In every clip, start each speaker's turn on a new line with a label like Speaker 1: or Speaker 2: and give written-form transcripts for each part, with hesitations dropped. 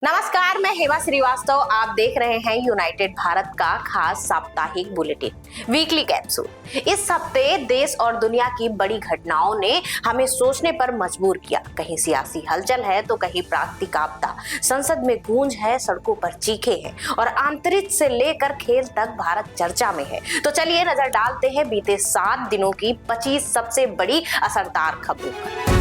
Speaker 1: नमस्कार, मैं हेमा श्रीवास्तव। आप देख रहे हैं यूनाइटेड भारत का खास साप्ताहिक बुलेटिन वीकली कैप्सूल। इस हफ्ते देश और दुनिया की बड़ी घटनाओं ने हमें सोचने पर मजबूर किया। कहीं सियासी हलचल है तो कहीं प्राकृतिक आपदा, संसद में गूंज है, सड़कों पर चीखे हैं और अंतरिक्ष से लेकर खेल तक भारत चर्चा में है। तो चलिए नजर डालते हैं बीते 7 दिनों की 25 सबसे बड़ी असरदार खबरों पर।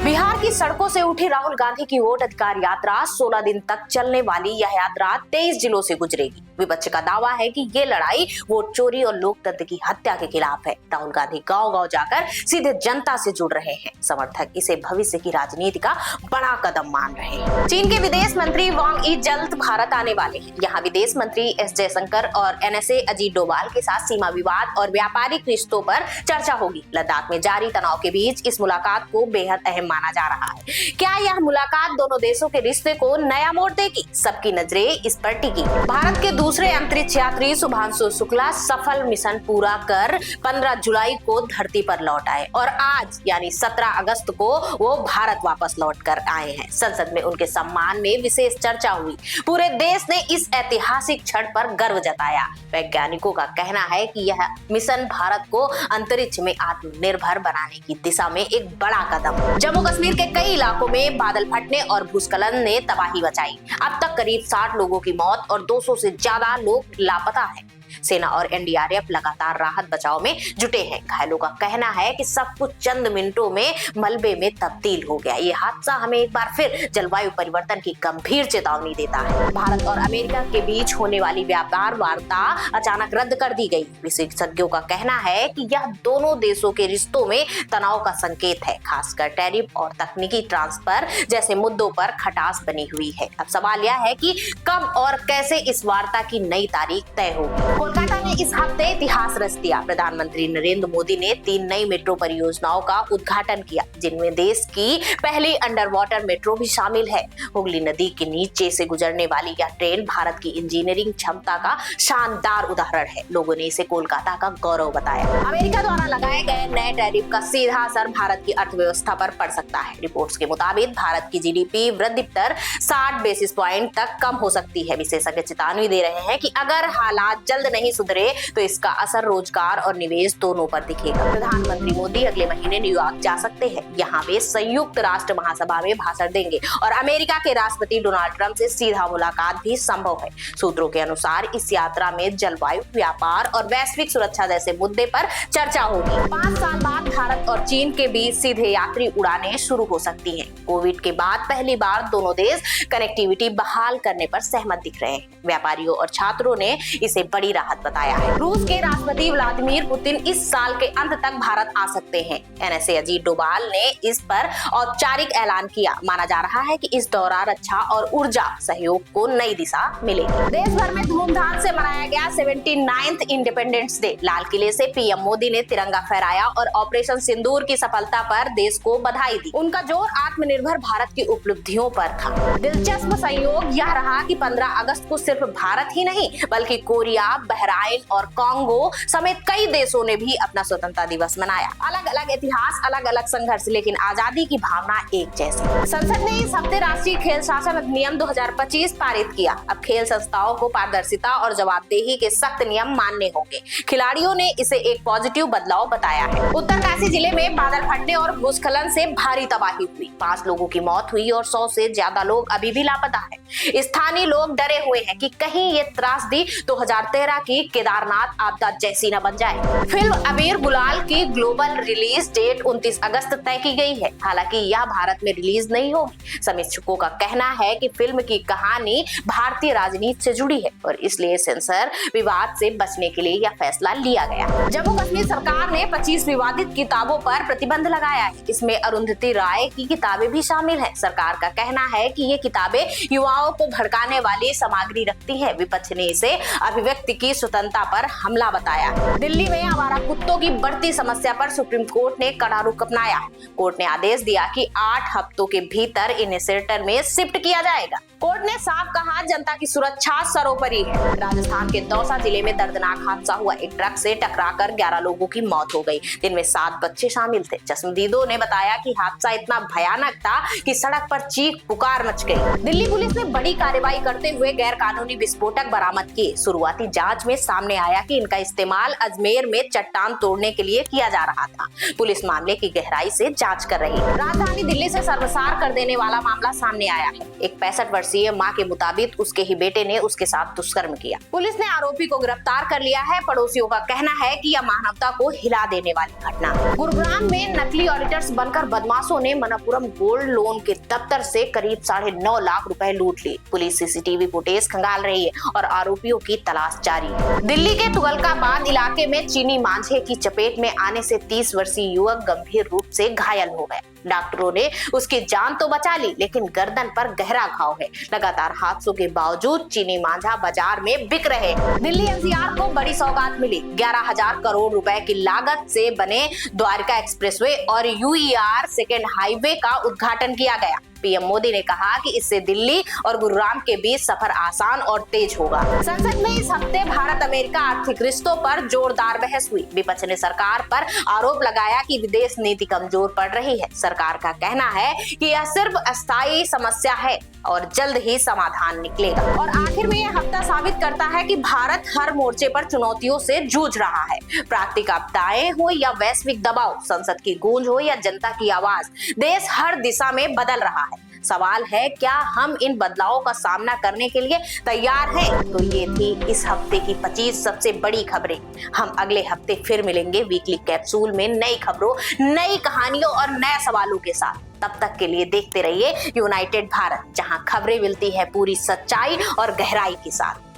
Speaker 1: बिहार की सड़कों से उठी राहुल गांधी की वोट अधिकार यात्रा 16 दिन तक चलने वाली यह यात्रा 23 जिलों से गुजरेगी। विपक्ष का दावा है कि ये लड़ाई वोट चोरी और लोकतंत्र की हत्या के खिलाफ है। राहुल गांधी गांव-गांव जाकर सीधे जनता से जुड़ रहे हैं। समर्थक इसे भविष्य की राजनीति का बड़ा कदम मान रहे हैं। चीन के विदेश मंत्री वांग यी जल्द भारत आने वाले हैं। यहाँ विदेश मंत्री एस जयशंकर और NSA अजीत डोभाल के साथ सीमा विवाद और व्यापारिक रिश्तों पर चर्चा होगी। लद्दाख में जारी तनाव के बीच इस मुलाकात को बेहद अहम माना जा रहा है। क्या यह मुलाकात दोनों देशों के रिश्ते को नया मोड़ देगी? सबकी नजरें इस पर टिकी। भारत के दूसरे अंतरिक्ष यात्री शुभांशु शुक्ला सफल मिशन पूरा कर 15 जुलाई को धरती पर लौट आए और आज यानी 17 अगस्त को वो भारत वापस लौट कर आए हैं। संसद में उनके सम्मान में विशेष चर्चा हुई। पूरे देश ने इस ऐतिहासिक क्षण पर गर्व जताया। वैज्ञानिकों का कहना है कि यह मिशन भारत को अंतरिक्ष में आत्मनिर्भर बनाने की दिशा में एक बड़ा कदम। जम्मू कश्मीर के कई इलाकों में बादल फटने और भूस्खलन ने तबाही मचाई। अब तक करीब 60 लोगों की मौत और 200 से ज्यादा लोग लापता हैं। सेना और NDRF लगातार राहत बचाव में जुटे हैं। घायलों का कहना है कि सब कुछ चंद मिनटों में मलबे में तब्दील हो गया। ये हादसा हमें एक बार फिर जलवायु परिवर्तन की गंभीर चेतावनी देता है। भारत और अमेरिका के बीच होने वाली व्यापार वार्ता अचानक रद्द कर दी गई। विशेषज्ञों का कहना है कि यह दोनों देशों के रिश्तों में तनाव का संकेत है। खासकर टैरिफ और तकनीकी ट्रांसफर जैसे मुद्दों पर खटास बनी हुई है। अब सवाल यह है कि कब और कैसे इस वार्ता की नई तारीख तय होगी। कोलकाता ने इस हफ्ते इतिहास रच दिया। प्रधानमंत्री नरेंद्र मोदी ने 3 नई मेट्रो परियोजनाओं का उद्घाटन किया, जिनमें देश की पहली अंडर वाटर मेट्रो भी शामिल है। हुगली नदी के नीचे से गुजरने वाली यह ट्रेन भारत की इंजीनियरिंग क्षमता का शानदार उदाहरण है। लोगों ने इसे कोलकाता का गौरव बताया। अमेरिका द्वारा लगाए गए नए टैरिफ का सीधा असर भारत की अर्थव्यवस्था पर पड़ सकता है। रिपोर्ट्स के मुताबिक भारत की GDP वृद्धि दर 60 बेसिस पॉइंट तक कम हो सकती है। विशेषज्ञ चेतावनी दे रहे हैं कि अगर हालात जल्द नहीं सुधरे तो इसका असर रोजगार और निवेश दोनों पर दिखेगा। प्रधानमंत्री मोदी अगले महीने न्यूयॉर्क जा सकते हैं। यहाँ वे संयुक्त राष्ट्र महासभा में भाषण देंगे और अमेरिका के राष्ट्रपति डोनाल्ड ट्रंप से सीधा मुलाकात भी संभव है। सूत्रों के अनुसार इस यात्रा में जलवायु, व्यापार और वैश्विक सुरक्षा जैसे मुद्दे पर चर्चा होगी। 5 साल बाद भारत और चीन के बीच सीधे यात्री उड़ानें शुरू हो सकती हैं। कोविड के बाद पहली बार दोनों देश कनेक्टिविटी बहाल करने पर सहमत दिख रहे हैं। व्यापारियों और छात्रों ने इसे बड़ी राहत बताया है। रूस के राष्ट्रपति व्लादिमीर पुतिन इस साल के अंत तक भारत आ सकते हैं। NSA अजीत डोभाल ने इस पर औपचारिक ऐलान किया। माना जा रहा है कि इस दौरान रक्षा और ऊर्जा सहयोग को नई दिशा मिलेगी। देश भर में धूमधाम से मनाया गया 79th इंडिपेंडेंस डे। लाल किले से PM मोदी ने तिरंगा फहराया और ऑपरेशन सिंदूर की सफलता पर देश को बधाई दी। उनका जोर आत्मनिर्भर भारत की उपलब्धियों पर था। दिलचस्प संयोग यह रहा कि 15 अगस्त को सिर्फ भारत ही नहीं बल्कि कोरिया, बहराइन और कांगो समेत कई देशों ने भी अपना स्वतंत्रता दिवस मनाया। अलग अलग इतिहास, अलग अलग संघर्ष, लेकिन आजादी की भावना एक जैसी। संसद ने इस हफ्ते राष्ट्रीय खेल शासन अधिनियम 2025 पारित किया। अब खेल संस्थाओं को पारदर्शिता और जवाबदेही के सख्त नियम मानने होंगे। खिलाड़ियों ने इसे एक पॉजिटिव बदलाव बताया है। उत्तरकाशी जिले में बादल फटने और भूस्खलन से भारी तबाही हुई। 5 लोगों की मौत हुई और 100 से ज्यादा लोग अभी भी लापता हैं। स्थानीय लोग डरे हुए हैं कि कहीं ये त्रासदी 2013 की केदारनाथ आपदा जैसी न बन जाए। फिल्म अबीर गुलाल की ग्लोबल रिलीज डेट 29 अगस्त तय की गई है। हालांकि यह भारत में रिलीज नहीं होगी। समीक्षकों का कहना है कि फिल्म की कहानी भारतीय राजनीति से जुड़ी है और इसलिए सेंसर विवाद से बचने के लिए यह फैसला लिया गया। जम्मू कश्मीर सरकार ने 25 विवादित किताबों पर प्रतिबंध लगाया है। इसमें अरुंधति राय की किताबें भी शामिल हैं। सरकार का कहना है कि ये किताबें युवाओं को भड़काने वाली सामग्री रखती है। विपक्ष ने इसे अभिव्यक्ति की स्वतंत्रता मानवता पर हमला बताया। दिल्ली में आवारा कुत्तों की बढ़ती समस्या पर सुप्रीम कोर्ट ने कड़ा रुख अपनाया। कोर्ट ने आदेश दिया कि 8 हफ्तों के भीतर इन्हें शेल्टर में शिफ्ट किया जाएगा। कोर्ट ने साफ कहा, जनता की सुरक्षा सर्वोपरि है। राजस्थान के दौसा जिले में दर्दनाक हादसा हुआ। एक ट्रक से टकराकर 11 लोगों की मौत हो गई, जिनमें 7 बच्चे शामिल थे। चश्मदीदों ने बताया कि हादसा इतना भयानक था कि सड़क पर चीख पुकार मच गई। दिल्ली पुलिस ने बड़ी कार्रवाई करते हुए गैर कानूनी विस्फोटक बरामद किए। शुरुआती जांच में सामने आया कि इनका इस्तेमाल अजमेर में चट्टान तोड़ने के लिए किया जा रहा था। पुलिस मामले की गहराई से जांच कर रही है। राजधानी दिल्ली से सर्वसार कर देने वाला मामला सामने आया है। एक 65 वर्षीय मां के मुताबिक उसके ही बेटे ने उसके साथ दुष्कर्म किया। पुलिस ने आरोपी को गिरफ्तार कर लिया है। पड़ोसियों का कहना है कि यह मानवता को हिला देने वाली घटना। गुरुग्राम में नकली ऑडिटर्स बनकर बदमाशों ने मनप्पुरम गोल्ड लोन के दफ्तर से करीब 9.5 लाख रुपए लूट लिए। पुलिस सीसीटीवी फुटेज खंगाल रही है और आरोपियों की तलाश जारी है। दिल्ली के तुगलकाबाद इलाके में चीनी मांझे की चपेट में आने से 30 वर्षीय युवक गंभीर रूप से घायल हो गया। डॉक्टरों ने उसकी जान तो बचा ली, लेकिन गर्दन पर गहरा घाव है। लगातार हादसों के बावजूद चीनी मांझा बाजार में बिक रहे। दिल्ली एनसीआर को बड़ी सौगात मिली। 11,000 करोड़ रुपए की लागत से बने द्वारका एक्सप्रेसवे और यूईआर सेकेंड हाईवे का उद्घाटन किया गया। पीएम मोदी ने कहा कि इससे दिल्ली और गुरुग्राम के बीच सफर आसान और तेज होगा। संसद में इस हफ्ते भारत अमेरिका आर्थिक रिश्तों पर जोरदार बहस हुई। विपक्ष ने सरकार पर आरोप लगाया कि विदेश नीति कमजोर पड़ रही है। सरकार का कहना है कि यह सिर्फ अस्थायी समस्या है और जल्द ही समाधान निकलेगा। और आखिर में यह हफ्ता साबित करता है कि भारत हर मोर्चे पर चुनौतियों से जूझ रहा है। प्राकृतिक आपदाएं हो या वैश्विक दबाव, संसद की गूंज हो या जनता की आवाज, देश हर दिशा में बदल रहा है। सवाल है, क्या हम इन बदलावों का सामना करने के लिए तैयार हैं? तो ये थी इस हफ्ते की 25 सबसे बड़ी खबरें। हम अगले हफ्ते फिर मिलेंगे वीकली कैप्सूल में नई खबरों, नई कहानियों और नए सवालों के साथ। तब तक के लिए देखते रहिए यूनाइटेड भारत, जहां खबरें मिलती है पूरी सच्चाई और गहराई के साथ।